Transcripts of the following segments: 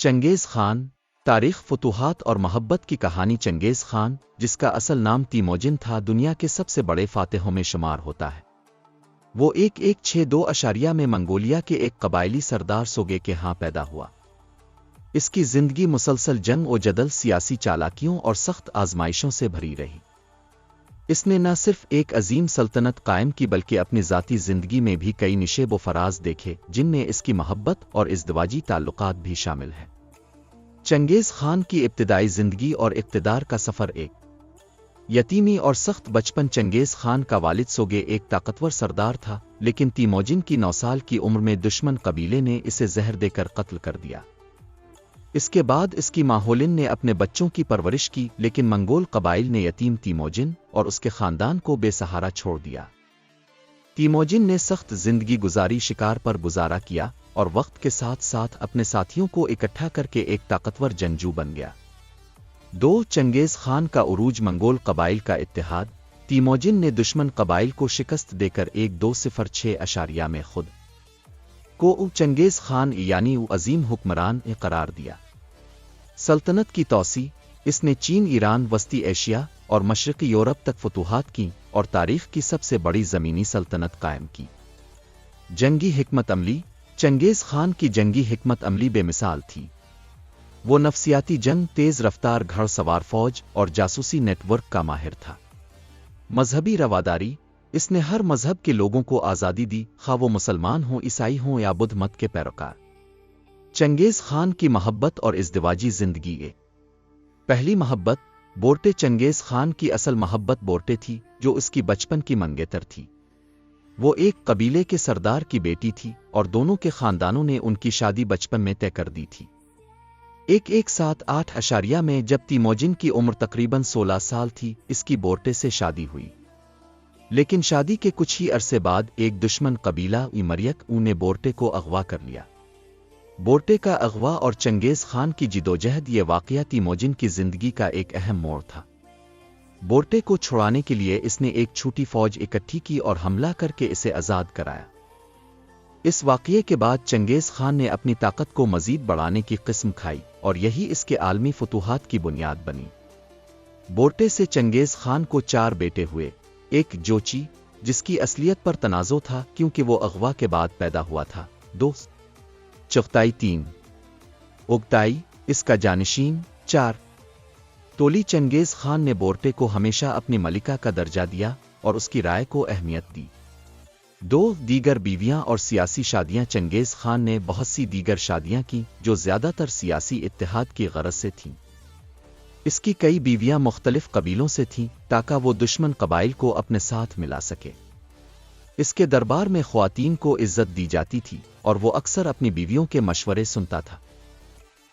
چنگیز خان، تاریخ، فتوحات اور محبت کی کہانی۔ چنگیز خان، جس کا اصل نام تیموجن تھا، دنیا کے سب سے بڑے فاتحوں میں شمار ہوتا ہے۔ وہ 1162 میں منگولیا کے ایک قبائلی سردار سوگے کے ہاں پیدا ہوا۔ اس کی زندگی مسلسل جنگ و جدل، سیاسی چالاکیوں اور سخت آزمائشوں سے بھری رہی۔ اس نے نہ صرف ایک عظیم سلطنت قائم کی بلکہ اپنی ذاتی زندگی میں بھی کئی نشیب و فراز دیکھے، جن میں اس کی محبت اور ازدواجی تعلقات بھی شامل ہیں۔ چنگیز خان کی ابتدائی زندگی اور اقتدار کا سفر۔ ایک یتیمی اور سخت بچپن۔ چنگیز خان کا والد سوگے ایک طاقتور سردار تھا، لیکن تیموجن کی 9 سال کی عمر میں دشمن قبیلے نے اسے زہر دے کر قتل کر دیا۔ اس کے بعد اس کی ماں ہولن نے اپنے بچوں کی پرورش کی، لیکن منگول قبائل نے یتیم تیموجن اور اس کے خاندان کو بے سہارا چھوڑ دیا۔ تیموجن نے سخت زندگی گزاری، شکار پر گزارا کیا اور وقت کے ساتھ ساتھ اپنے ساتھیوں کو اکٹھا کر کے ایک طاقتور جنگجو بن گیا۔ چنگیز خان کا عروج۔ منگول قبائل کا اتحاد۔ تیموجن نے دشمن قبائل کو شکست دے کر 1206 میں خود کو چنگیز خان یعنی عظیم حکمران قرار دیا۔ سلطنت کی توسیع۔ اس نے چین، ایران، وسطی ایشیا اور مشرقی یورپ تک فتوحات کی اور تاریخ کی سب سے بڑی زمینی سلطنت قائم کی۔ جنگی حکمت عملی۔ چنگیز خان کی جنگی حکمت عملی بے مثال تھی۔ وہ نفسیاتی جنگ، تیز رفتار گھڑ سوار فوج اور جاسوسی نیٹ ورک کا ماہر تھا۔ مذہبی رواداری۔ اس نے ہر مذہب کے لوگوں کو آزادی دی، خواہ وہ مسلمان ہوں، عیسائی ہوں یا بدھ مت کے پیروکار۔ چنگیز خان کی محبت اور ازدواجی زندگی۔ پہلی محبت۔ بورٹے۔ چنگیز خان کی اصل محبت بورٹے تھی، جو اس کی بچپن کی منگیتر تھی۔ وہ ایک قبیلے کے سردار کی بیٹی تھی اور دونوں کے خاندانوں نے ان کی شادی بچپن میں طے کر دی تھی۔ 1178 میں جب تیموجن کی عمر تقریباً 16 سال تھی، اس کی بورٹے سے شادی ہوئی۔ لیکن شادی کے کچھ ہی عرصے بعد ایک دشمن قبیلہ مریک نے بورٹے کو اغوا کر لیا۔ بورٹے کا اغوا اور چنگیز خان کی جدوجہد۔ یہ واقعہ تیموجن کی زندگی کا ایک اہم موڑ تھا۔ بورٹے کو چھڑانے کے لیے اس نے ایک چھوٹی فوج اکٹھی کی اور حملہ کر کے اسے آزاد کرایا۔ اس واقعے کے بعد چنگیز خان نے اپنی طاقت کو مزید بڑھانے کی قسم کھائی اور یہی اس کے عالمی فتوحات کی بنیاد بنی۔ بورٹے سے چنگیز خان کو 4 بیٹے ہوئے۔ ایک جوچی، جس کی اصلیت پر تنازع تھا کیونکہ وہ اغوا کے بعد پیدا ہوا تھا۔ 2 چغتائی۔ 3 اوگتائی، اس کا جانشین۔ 4 تولی۔ چنگیز خان نے بورٹے کو ہمیشہ اپنی ملکہ کا درجہ دیا اور اس کی رائے کو اہمیت دی۔ 2 دیگر بیویاں اور سیاسی شادیاں۔ چنگیز خان نے بہت سی دیگر شادیاں کی جو زیادہ تر سیاسی اتحاد کی غرض سے تھیں۔ اس کی کئی بیویاں مختلف قبیلوں سے تھیں تاکہ وہ دشمن قبائل کو اپنے ساتھ ملا سکے۔ اس کے دربار میں خواتین کو عزت دی جاتی تھی اور وہ اکثر اپنی بیویوں کے مشورے سنتا تھا۔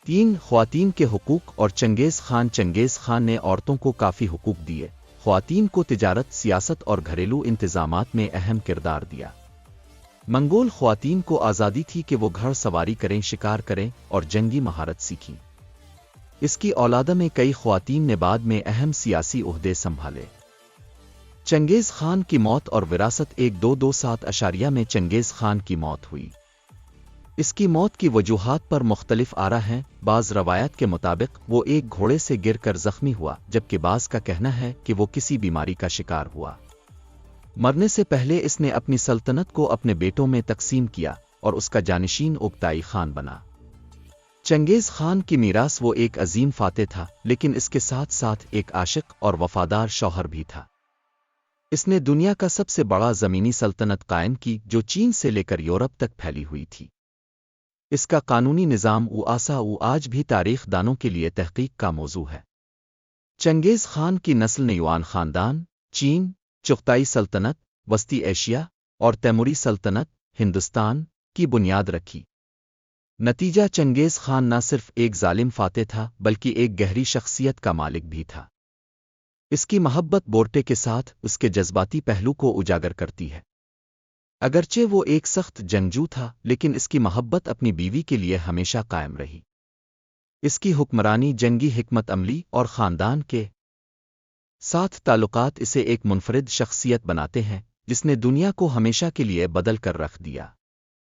3 خواتین کے حقوق اور چنگیز خان نے عورتوں کو کافی حقوق دیے، خواتین کو تجارت، سیاست اور گھریلو انتظامات میں اہم کردار دیا۔ منگول خواتین کو آزادی تھی کہ وہ گھڑ سواری کریں، شکار کریں اور جنگی مہارت سیکھیں۔ اس کی اولاد میں کئی خواتین نے بعد میں اہم سیاسی عہدے سنبھالے۔ چنگیز خان کی موت اور وراثت۔ 1227 میں چنگیز خان کی موت ہوئی۔ اس کی موت کی وجوہات پر مختلف آرا ہیں۔ بعض روایات کے مطابق وہ ایک گھوڑے سے گر کر زخمی ہوا، جبکہ بعض کا کہنا ہے کہ وہ کسی بیماری کا شکار ہوا۔ مرنے سے پہلے اس نے اپنی سلطنت کو اپنے بیٹوں میں تقسیم کیا اور اس کا جانشین اوگتائی خان بنا۔ چنگیز خان کی میراث۔ وہ ایک عظیم فاتح تھا، لیکن اس کے ساتھ ساتھ ایک عاشق اور وفادار شوہر بھی تھا۔ اس نے دنیا کا سب سے بڑا زمینی سلطنت قائم کی جو چین سے لے کر یورپ تک پھیلی ہوئی تھی۔ اس کا قانونی نظام آج بھی تاریخ دانوں کے لیے تحقیق کا موضوع ہے۔ چنگیز خان کی نسل نے یوان خاندان، چین، چغتائی سلطنت، وسطی ایشیا اور تیموری سلطنت، ہندوستان کی بنیاد رکھی۔ نتیجہ: چنگیز خان نہ صرف ایک ظالم فاتح تھا بلکہ ایک گہری شخصیت کا مالک بھی تھا۔ اس کی محبت بورٹے کے ساتھ اس کے جذباتی پہلو کو اجاگر کرتی ہے۔ اگرچہ وہ ایک سخت جنگجو تھا، لیکن اس کی محبت اپنی بیوی کے لیے ہمیشہ قائم رہی۔ اس کی حکمرانی، جنگی حکمت عملی اور خاندان کے ساتھ تعلقات اسے ایک منفرد شخصیت بناتے ہیں جس نے دنیا کو ہمیشہ کے لیے بدل کر رکھ دیا۔